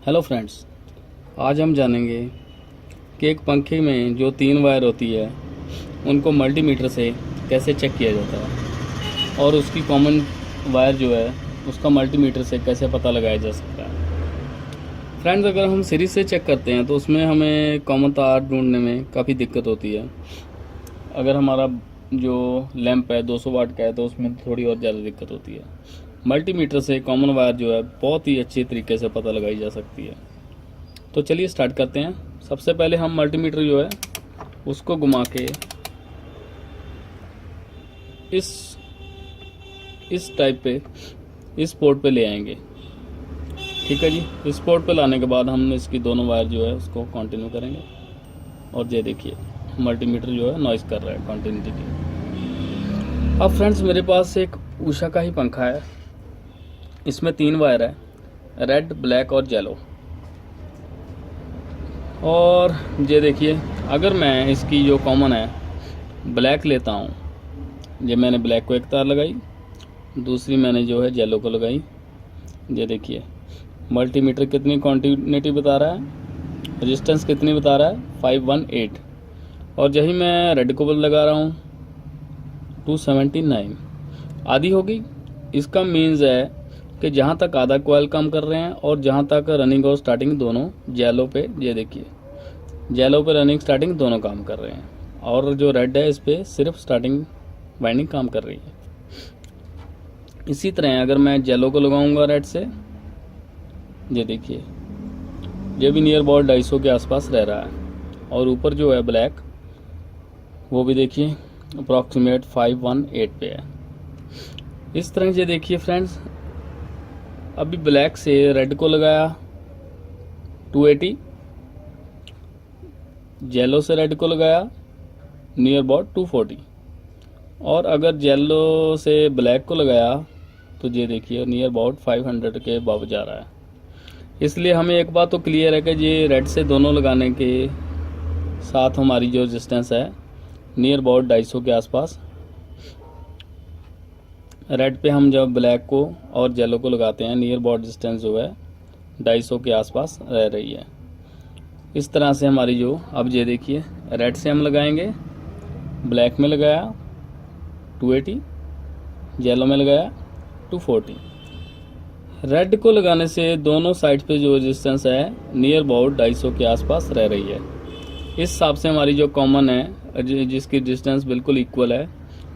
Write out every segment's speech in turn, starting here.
Hello friends, आज हम जानेंगे कि एक पंखे में जो 3 वायर होती है उनको मल्टीमीटर से कैसे चेक किया जाता है और उसकी कॉमन वायर जो है उसका मल्टीमीटर से कैसे पता लगाया जा सकता है। फ्रेंड्स, अगर हम सीरीज से चेक करते हैं तो उसमें हमें कॉमन तार ढूंढने में काफ़ी दिक्कत होती है। अगर हमारा जो लैंप है 200 वाट का है तो उसमें थोड़ी और ज़्यादा दिक्कत होती है। मल्टीमीटर से कॉमन वायर जो है बहुत ही अच्छी तरीके से पता लगाई जा सकती है। तो चलिए स्टार्ट करते हैं। सबसे पहले हम मल्टीमीटर जो है उसको घुमा के इस टाइप पे इस पोर्ट पे ले आएंगे। ठीक है जी। इस पोर्ट पे लाने के बाद हम इसकी दोनों वायर जो है उसको कंटिन्यू करेंगे और ये देखिए मल्टीमीटर जो है नॉइस कर रहा है कंटिन्यूटी की। अब फ्रेंड्स, मेरे पास एक उषा का ही पंखा है। इसमें 3 वायर है, रेड, ब्लैक और येलो। और ये देखिए, अगर मैं इसकी जो कॉमन है ब्लैक लेता हूँ, ये मैंने ब्लैक को एक तार लगाई, दूसरी मैंने जो है येलो को लगाई। ये देखिए मल्टीमीटर कितनी क्वांटिटी बता रहा है, रेजिस्टेंस कितनी बता रहा है 518। और यही मैं रेड को लगा रहा हूँ 279, आधी होगी। इसका मीन्स है कि जहाँ तक आधा कॉइल काम कर रहे हैं और जहाँ तक रनिंग और स्टार्टिंग दोनों येलो पे, ये देखिए येलो पे रनिंग स्टार्टिंग दोनों काम कर रहे हैं और जो रेड है इस पे सिर्फ स्टार्टिंग वाइंडिंग काम कर रही है। इसी तरह अगर मैं येलो को लगाऊंगा रेड से, ये देखिए ये भी नियर अबाउट 250 के आसपास रह रहा है। और ऊपर जो है ब्लैक, वो भी देखिए अप्रॉक्सीमेट 518 पे है। इस तरह से देखिए फ्रेंड्स, अभी ब्लैक से रेड को लगाया 280, येलो से रेड को लगाया नियर अबाउट 240, और अगर येलो से ब्लैक को लगाया तो ये देखिए नियर अबाउट 500 के अबव जा रहा है। इसलिए हमें एक बात तो क्लियर है कि ये रेड से दोनों लगाने के साथ हमारी जो रेजिस्टेंस है नियर अबाउट 250 के आसपास। रेड पे हम जब ब्लैक को और येलो को लगाते हैं नियर अबाउट डिस्टेंस जो है 250 के आसपास रह रही है। इस तरह से हमारी जो, अब ये देखिए रेड से हम लगाएंगे, ब्लैक में लगाया 280, येलो में लगाया 240। रेड को लगाने से दोनों साइड पे जो रेजिस्टेंस है नियर अबाउट 250 के आसपास रह रही है। इस हिसाब से हमारी जो कॉमन है जिसकी डिस्टेंस बिल्कुल इक्वल है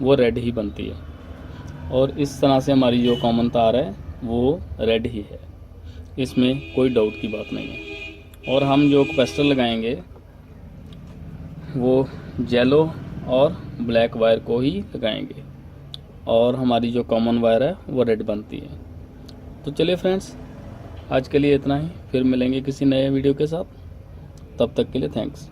वो रेड ही बनती है। और इस तरह से हमारी जो कॉमन तार है वो रेड ही है, इसमें कोई डाउट की बात नहीं है। और हम जो कैपेसिटर लगाएंगे वो येलो और ब्लैक वायर को ही लगाएंगे और हमारी जो कॉमन वायर है वो रेड बनती है। तो चलिए फ्रेंड्स, आज के लिए इतना ही, फिर मिलेंगे किसी नए वीडियो के साथ। तब तक के लिए थैंक्स।